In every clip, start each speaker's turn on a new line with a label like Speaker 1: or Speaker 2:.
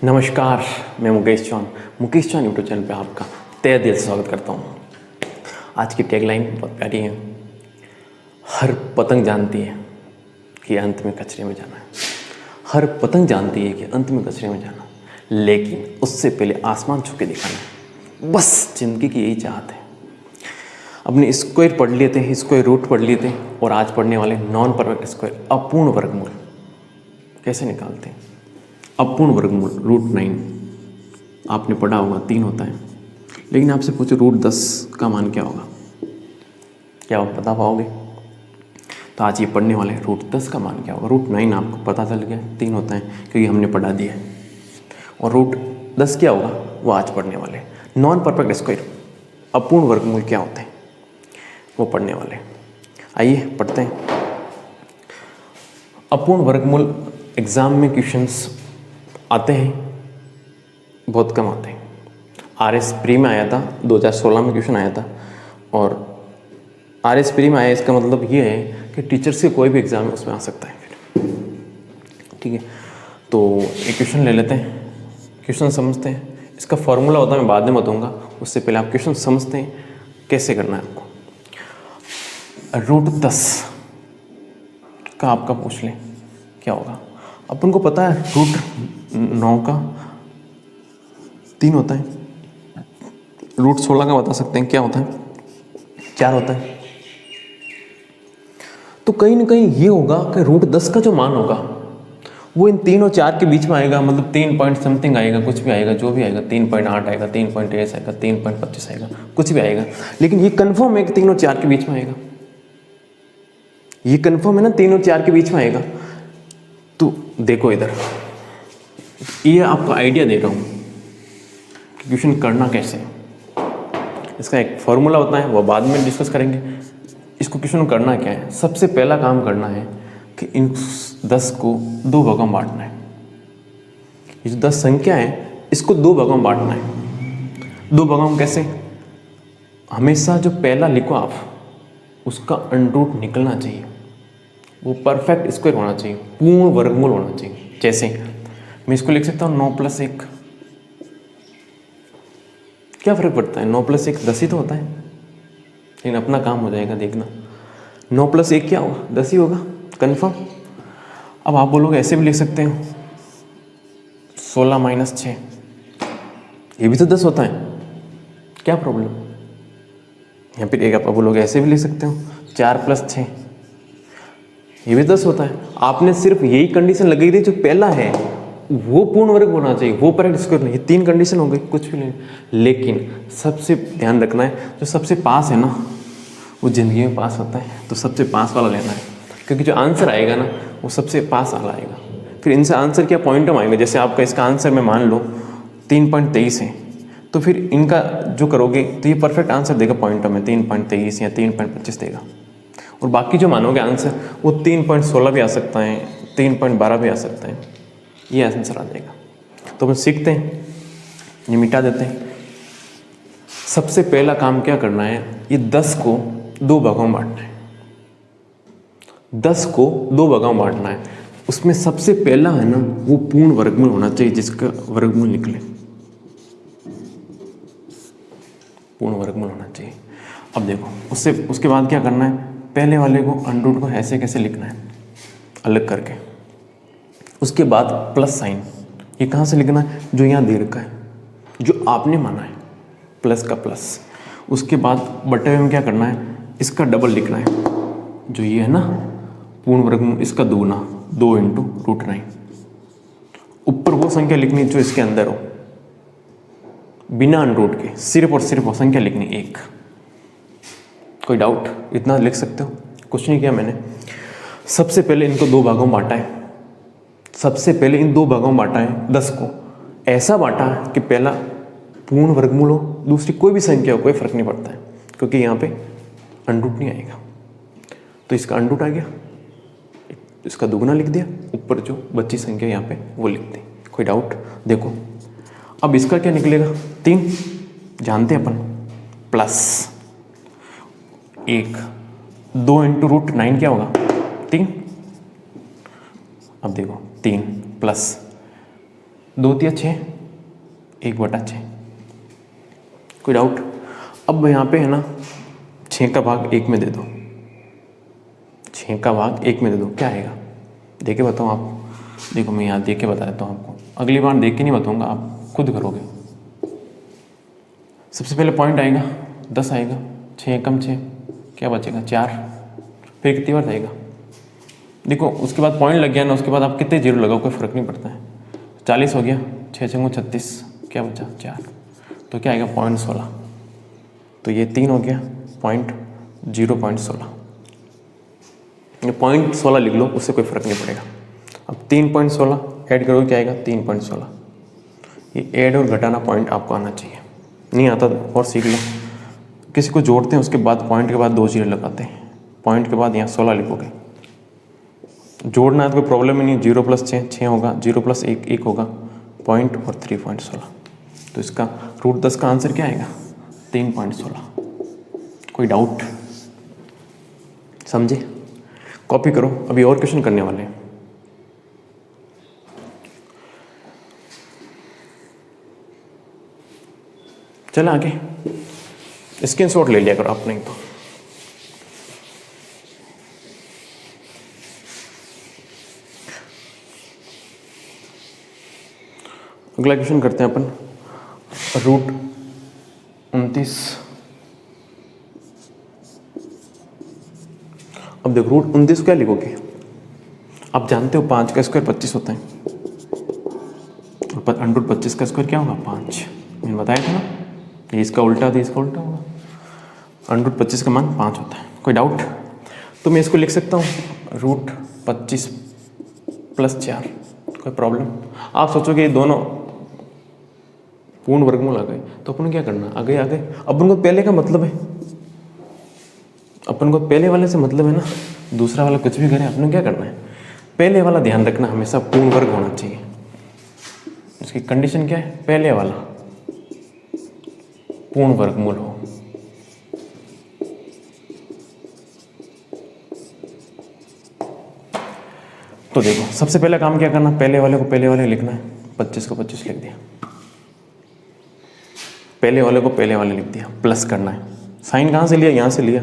Speaker 1: नमस्कार, मैं Mukesh Chauhan YouTube channel पे आपका तहे दिल से स्वागत करता हूँ। आज की टैगलाइन बहुत प्यारी है। हर पतंग जानती है कि अंत में कचरे में जाना है। हर पतंग जानती है कि अंत में कचरे में जाना, लेकिन उससे पहले आसमान छू के दिखाना है। बस जिंदगी की यही चाहत है। अपने स्क्वायर पढ़ लिए थे, स्क्वायर रूट पढ़ लिए थे, और आज पढ़ने वाले नॉन परफेक्ट स्क्वायर, अपूर्ण वर्गमूल कैसे निकालते हैं। अपूर्ण वर्गमूल √9 आपने पढ़ा होगा, 3 होता है, लेकिन आपसे पूछो √10 का मान क्या होगा, क्या आप बता पाओगे? तो आज ये पढ़ने वाले √10 का मान क्या होगा। √9 आपको पता चल गया, 3 होता है क्योंकि हमने पढ़ा दिया है, और √10 क्या होगा वो आज पढ़ने वाले। नॉन परफेक्ट स्क्वायर अपूर्ण वर्गमूल क्या होते हैं वो पढ़ने वाले। आइए पढ़ते हैं। अपूर्ण वर्गमूल एग्ज़ाम में क्वेश्चंस आते हैं, बहुत कम आते हैं। RS प्री में आया था, 2016 में क्वेश्चन आया था, और RS प्री में आया इसका मतलब ये है कि टीचर्स के कोई भी एग्ज़ाम में उसमें आ सकता है फिर। ठीक है, तो एक क्वेश्चन ले लेते हैं, क्वेश्चन समझते हैं। इसका फॉर्मूला होता है, मैं बाद में बताऊँगा, उससे पहले आप क्वेश्चन समझते हैं कैसे करना है आपको। √10 का आपका पूछ लें क्या होगा। अपन को पता है √9 का 3 होता है, √16 का बता सकते हैं क्या होता है, 4 होता है। तो कहीं ना कहीं ये होगा कि √10 का जो मान होगा वो इन 3 और 4 के बीच में आएगा, मतलब 3 पॉइंट समथिंग आएगा, कुछ भी आएगा, जो भी आएगा, 3.8 आएगा, 3.1 आएगा, 3.25 आएगा, कुछ भी आएगा। लेकिन ये कंफर्म है कि 3 और 4 के बीच में आएगा। ये कंफर्म है ना, 3 और 4 के बीच में आएगा। तो देखो इधर, ये आपको आइडिया दे रहा हूँ कि क्वेश्चन करना कैसे है। इसका एक फॉर्मूला होता है, वो बाद में डिस्कस करेंगे। इसको क्वेश्चन करना क्या है, सबसे पहला काम करना है कि इन 10 को 2 भागों में बांटना है। ये जो 10 संख्या है इसको 2 भागों में बांटना है। 2 भागों में कैसे? हमेशा जो पहला लिखो आप, उसका अंडरूट निकलना चाहिए, वो परफेक्ट स्क्वायर होना चाहिए, पूर्ण वर्गमूल होना चाहिए। जैसे मैं इसको लिख सकता हूँ 9 + 1। क्या फ़र्क पड़ता है, 9 + 1 10 ही तो होता है, लेकिन अपना काम हो जाएगा देखना। 9 + 1 क्या होगा, 10 ही होगा, कन्फर्म। अब आप बोलोगे ऐसे भी लिख सकते हो 16 - 6, ये भी तो 10 होता है, क्या प्रॉब्लम। या फिर एक आप बोलोगे ऐसे भी लिख सकते हो 4 + 6, ये भी 10 होता है। आपने सिर्फ यही कंडीशन लगाई थी, जो पहला है वो पूर्ण वर्ग होना चाहिए, वो परफेक्ट स्क्वायर नहीं। ये 3 कंडीशन हो गई, कुछ भी नहीं। लेकिन सबसे ध्यान रखना है, जो सबसे पास है ना वो ज़िंदगी में पास होता है, तो सबसे पास वाला लेना है, क्योंकि जो आंसर आएगा ना वो सबसे पास वाला आएगा। फिर इनसे आंसर क्या पॉइंटम आएंगे। जैसे आपका इसका आंसर मैं मान लो 3.23 है, तो फिर इनका जो करोगे तो ये परफेक्ट आंसर देगा, पॉइंटम में 3.23 या 3.25 देगा। और बाकी जो मानोगे आंसर वो 3.16 भी आ सकता है, 3.12 भी आ सकता है, ये आंसर आ जाएगा। तो हम सीखते हैं, ये मिटा देते हैं। सबसे पहला काम क्या करना है, ये 10 को 2 भागों में बांटना है। 10 को 2 भागों में बांटना है। उसमें सबसे पहला है ना वो पूर्ण वर्गमूल होना चाहिए, जिसका वर्गमूल निकले, पूर्ण वर्गमूल होना चाहिए। अब देखो उसके बाद क्या करना है, पहले वाले को अंडरूट को ऐसे कैसे लिखना है, अलग करके। उसके बाद प्लस साइन, ये कहाँ से लिखना है, जो यहाँ दे रखा है, जो आपने माना है, प्लस का प्लस। उसके बाद बटे में क्या करना है, इसका डबल लिखना है, जो ये है ना पूर्ण वर्गमूल, इसका दुगुना, 2 × √9। ऊपर वो संख्या लिखनी जो इसके अंदर हो, बिना अंडरूट के, सिर्फ और सिर्फ वो संख्या लिखनी 1। कोई डाउट? इतना लिख सकते हो, कुछ नहीं किया मैंने। सबसे पहले इनको 2 भागों में बांटा है। सबसे पहले इन 2 भागों में बांटा है 10 को, ऐसा बांटा है कि पहला पूर्ण वर्गमूल हो, दूसरी कोई भी संख्या हो, कोई फर्क नहीं पड़ता है, क्योंकि यहाँ पे अंडरूट नहीं आएगा। तो इसका अंडरूट आ गया, इसका दुगुना लिख दिया, ऊपर जो बची संख्या यहाँ पे वो लिख दी। कोई डाउट? देखो अब इसका क्या निकलेगा, 3 जानते हैं अपन, प्लस 1, 2 × √9 क्या होगा, 3। अब देखो 3 प्लस 2 तिया 6, 1/6। कोई डाउट? अब यहाँ पे है ना 6 का भाग 1 में दे दो, 6 का भाग 1 में दे दो, क्या आएगा देख के बताओ आप। देखो मैं यहाँ देख के बता देता हूँ आपको, अगली बार देख के नहीं बताऊँगा, आप खुद करोगे। सबसे पहले पॉइंट आएगा 10 आएगा, 6 कम 6 क्या बचेगा 4, फिर कितनी बार जाएगा देखो, उसके बाद पॉइंट लग गया ना, उसके बाद आप कितने जीरो लगाओ कोई फ़र्क नहीं पड़ता है। 40 हो गया, 6 6 36 क्या बचा 4, तो क्या आएगा 0.16। तो ये 3 हो गया, 0.16 ये 0.16 लिख लो, उससे कोई फ़र्क नहीं पड़ेगा। अब 3.16 ऐड करोगे क्या आएगा 3.16। ये ऐड और घटाना पॉइंट आपको आना चाहिए, नहीं आता और सीख लो। किसी को जोड़ते हैं उसके बाद पॉइंट के बाद 2 जीरो लगाते हैं, पॉइंट के बाद यहाँ 16 लिखोगे। जोड़ना है तो कोई प्रॉब्लम ही नहीं, 0 + 6 6 होगा, 0 + 1 1 होगा, पॉइंट और 3.16। तो इसका √10 का आंसर क्या आएगा 3.16। कोई डाउट? समझे? कॉपी करो, अभी और क्वेश्चन करने वाले हैं। चलो आगे, स्क्रीनशॉट ले लिया करो आप, नहीं तो अगला क्वेश्चन करते हैं अपन। √29। अब देखो √29 क्या लिखोगे, आप जानते हो 5 का स्क्वायर 25 होता है, और √25 का स्क्वायर क्या होगा 5। मैंने बताया था ना, ये इसका उल्टा था, इसका उल्टा होगा। √25 का मान 5 होता है। कोई डाउट? तो मैं इसको लिख सकता हूँ √25 + 4। कोई प्रॉब्लम? आप सोचोगे ये दोनों पूर्ण वर्गमूल आ गए, तो अपन क्या करना, आगे अपन को पहले का मतलब है, अपन को पहले वाले से मतलब है ना, दूसरा वाला कुछ भी करे अपन क्या करना है, पहले वाला ध्यान रखना, हमेशा पूर्ण वर्ग होना चाहिए। इसकी कंडीशन क्या है, पहले वाला पूर्ण वर्गमूल हो। तो देखो सबसे पहला काम क्या करना, पहले वाले को पहले वाले लिखना है, 25 को 25 लिख दिया, पहले वाले को पहले वाले लिख दिया, प्लस करना है। साइन कहाँ से लिया, यहाँ से लिया,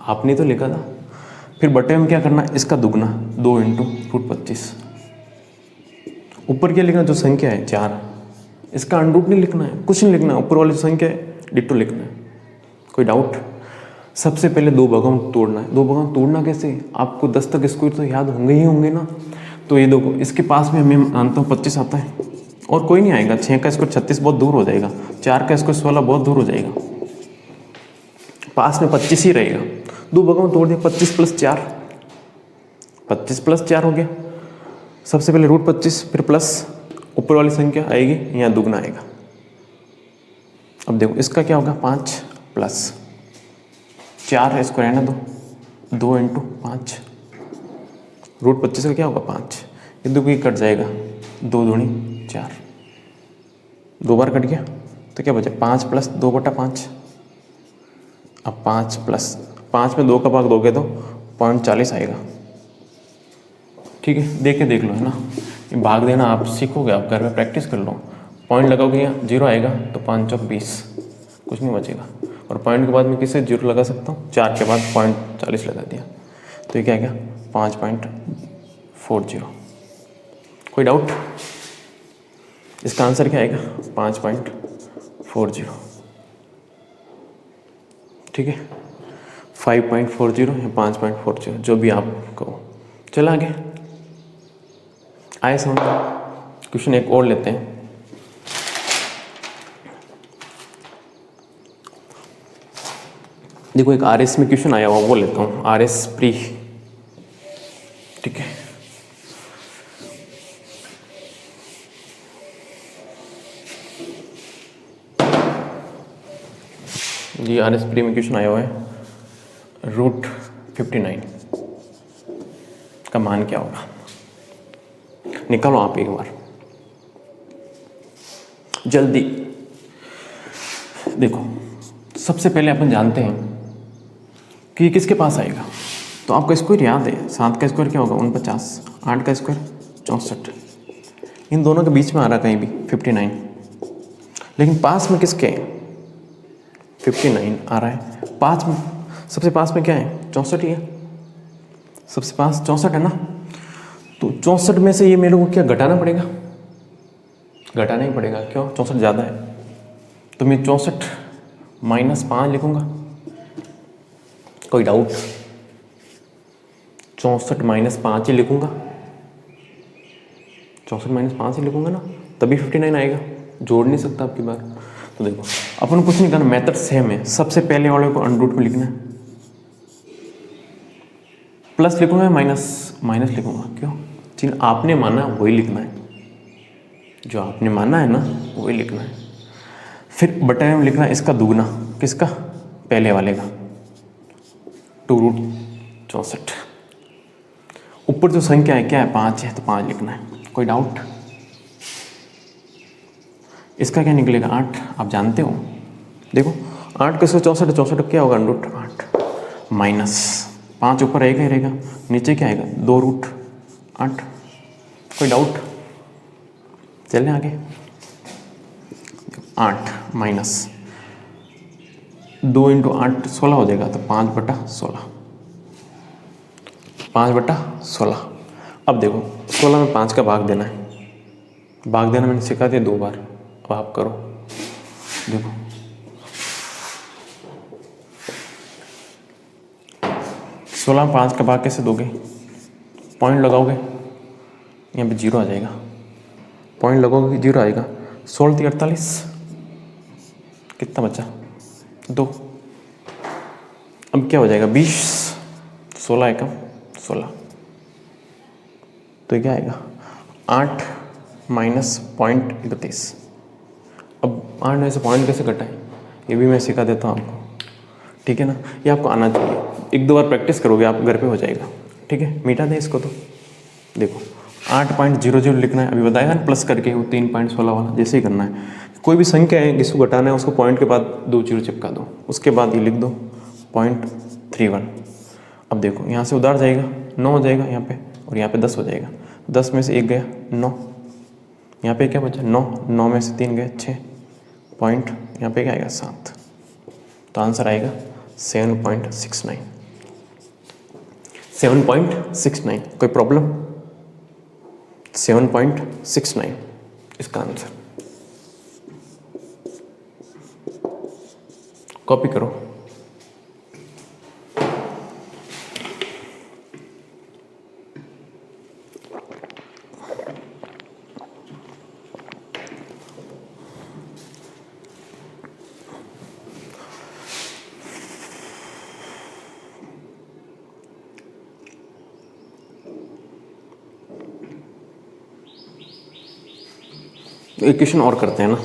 Speaker 1: आपने तो लिखा था। फिर बटे में क्या करना है, इसका दुगना 2 × √25। ऊपर क्या लिखना, जो संख्या है 4, इसका अंडरूट नहीं लिखना है, कुछ नहीं लिखना, ऊपर वाली जो संख्या है डिट्टो लिखना है। कोई डाउट? सबसे पहले 2 भागों में तोड़ना है। 2 भागों में तोड़ना कैसे, आपको 10 तक स्क्वायर तो याद होंगे ही होंगे ना। तो ये देखो, इसके पास में मैं मानता हूँ 25 आता है, और कोई नहीं आएगा। 6 का स्क्वायर 36 बहुत दूर हो जाएगा, 4 का स्क्वायर 16 बहुत दूर हो जाएगा, पास में 25 ही रहेगा। 2 भागों में तोड़ दिया, 25 + 4, 25 + 4 हो गया। सबसे पहले √25, फिर प्लस ऊपर वाली संख्या आएगी, यहाँ दुगना आएगा। अब देखो इसका क्या होगा 5 + 4 है, इसको रहना दो, 2 × 5, √25 का क्या होगा 5, ये 2 कट जाएगा, 2 दूनी 4, 2 बार कट गया, तो क्या बचा 5 + 2/5। अब 5 + 5 में 2 का भाग दोगे तो 0.40 आएगा। ठीक है, देख लो है ना, ये भाग देना आप सीखोगे, आप घर में प्रैक्टिस कर लो। पॉइंट लगाओगे यहाँ 0 आएगा, तो 5 × 20, कुछ नहीं बचेगा। और पॉइंट के बाद में किससे 0 लगा सकता हूँ, 4 के बाद 0.40 लगा दिया, तो ये क्या गया 5.40। कोई डाउट? इसका आंसर क्या आएगा 5.40। ठीक है, 5.40 या 5.40, जो भी आप कहो। चलो आगे आए समझ। क्वेश्चन एक और लेते हैं। देखो एक RS में क्वेश्चन आया हुआ, वो लेता हूँ, RS प्री। ठीक है, जी RS प्री में क्वेश्चन आया हुआ है, √59 का मान क्या होगा, निकालो आप एक बार जल्दी। देखो सबसे पहले अपन जानते हैं कि किसके पास आएगा, तो आपका स्क्वायर याद है, 7 का स्क्वायर क्या होगा 49, 8 का स्क्वायर 64, इन दोनों के बीच में आ रहा कहीं भी 59, लेकिन पास में किसके 59 आ रहा है। पास में सबसे पास में क्या है 64 ही है, सबसे पास 64 है ना। तो 64 में से ये मेरे को क्या घटाना पड़ेगा, घटाना ही पड़ेगा, क्यों 64 ज़्यादा है। तो मैं 64 - 5 लिखूंगा, कोई डाउट? 64 - 5 ही लिखूंगा, 64 - 5 ही लिखूंगा ना, तभी 59 आएगा, जोड़ नहीं सकता आपकी बार। तो देखो अपन कुछ नहीं करना, मेथड सेम है। सबसे पहले वाले को अंडर में लिखना है, प्लस लिखूंगा या माइनस लिखूंगा, क्यों? जिन आपने माना वही लिखना है, जो आपने माना है ना वही लिखना है। फिर बटे में लिखना है इसका दुगना, किसका? पहले वाले का, 2√64। ऊपर जो संख्या है क्या है 5 है, तो 5 लिखना है, कोई डाउट? इसका क्या निकलेगा 8, आप जानते हो। देखो 8 का 64, 64 क्या होगा √8 माइनस 5 ऊपर रहेगा ही रहेगा, नीचे क्या आएगा 2√8। कोई डाउट? चलें आगे। 8 माइनस 2 × 8 16 हो जाएगा, तो 5/16, 5/16। अब देखो 16 में 5 का भाग देना है, भाग देना मैंने सिखा दिया 2 बार, अब आप करो। देखो 16 में 5 का भाग कैसे दोगे? पॉइंट लगाओगे, यहाँ पे 0 आ जाएगा, पॉइंट लगाओगे 0 आएगा। 16 × 48, कितना बचा 2। अब क्या हो जाएगा 20, 16 एकम 16, तो क्या आएगा 8 माइनस 0.31। अब 8 में से पॉइंट कैसे कटा है ये भी मैं सिखा देता हूँ आपको, ठीक है ना। ये आपको आना चाहिए, 1-2 बार प्रैक्टिस करोगे आप घर पे हो जाएगा, ठीक है। मिटा दें इसको, तो देखो 8.00 लिखना है, अभी बताया ना प्लस करके, वो 3.16 वाला जैसे ही करना है। कोई भी संख्या है जिसको घटाना है उसको पॉइंट के बाद 2 0 चिपका दो, उसके बाद ये लिख दो 0.31। अब देखो यहाँ से उधार जाएगा 9 हो जाएगा यहाँ पे, और यहाँ पे 10 हो जाएगा। 10 में से 1 गया 9, यहाँ पे क्या बचा 9, 9 में से 3 गए 6 पॉइंट, यहाँ पे क्या आएगा 7। तो आंसर आएगा 7.69, 7.69। कोई प्रॉब्लम? 7.69 इसका आंसर। कॉपी करो। एक क्वेश्चन और करते हैं ना,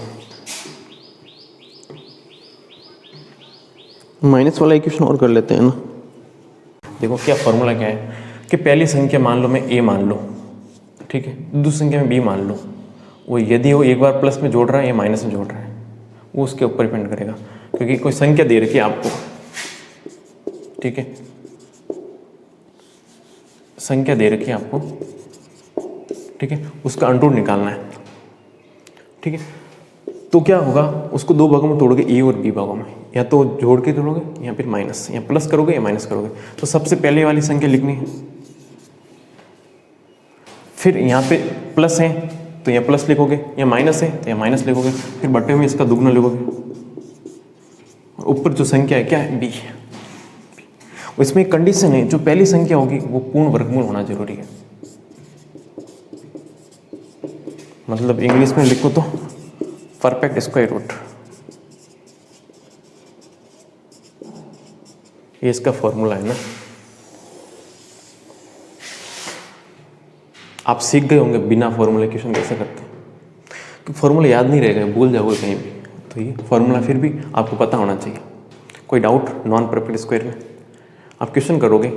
Speaker 1: माइनस वाला इक्वेशन और कर लेते हैं ना। देखो क्या फॉर्मूला क्या है कि पहली संख्या मान लो मैं a मान लो, ठीक है, दूसरी संख्या में b मान लो। वो यदि वो एक बार प्लस में जोड़ रहा है या माइनस में जोड़ रहा है वो उसके ऊपर डिपेंड करेगा, क्योंकि कोई संख्या दे रखी है आपको, ठीक है, संख्या दे रखी है आपको, ठीक है, उसका अंडर निकालना है, ठीक है। तो क्या होगा, उसको 2 भागों में तोड़ोगे, ए और बी भागों में, या तो जोड़ के तोड़ोगे या फिर माइनस, या प्लस करोगे या माइनस करोगे। तो सबसे पहले वाली संख्या लिखनी है, फिर यहाँ पे प्लस है तो यहाँ प्लस लिखोगे, या माइनस है तो यहाँ माइनस लिखोगे, फिर बटे में इसका दुगना लिखोगे, और ऊपर जो संख्या है क्या है बी। इसमें एक कंडीशन है, जो पहली संख्या होगी वो पूर्ण वर्गमूल होना जरूरी है। मतलब इंग्लिश में लिखो तो परफेक्ट स्क्वायर रूट, ये इसका फॉर्मूला है ना। आप सीख गए होंगे बिना फॉर्मूला क्वेश्चन कैसे करते हैं, कि फॉर्मूला याद नहीं रहेगा, भूल जाओगे कहीं भी, तो ये फॉर्मूला फिर भी आपको पता होना चाहिए। कोई डाउट नॉन परफेक्ट स्क्वायर में? आप क्वेश्चन करोगे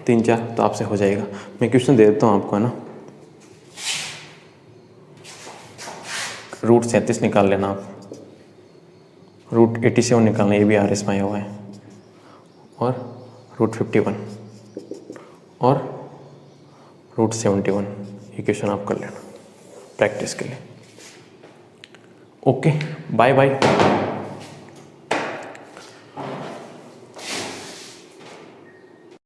Speaker 1: 3-4 तो आपसे हो जाएगा। मैं क्वेश्चन दे देता हूँ आपको, है ना। √37 निकाल लेना आप, √87 निकालना, ये भी आर एस में आया हुआ है, और √51 और √71, ये क्वेश्चन आप कर लेना। प्रैक्टिस के लिए। Okay, bye bye.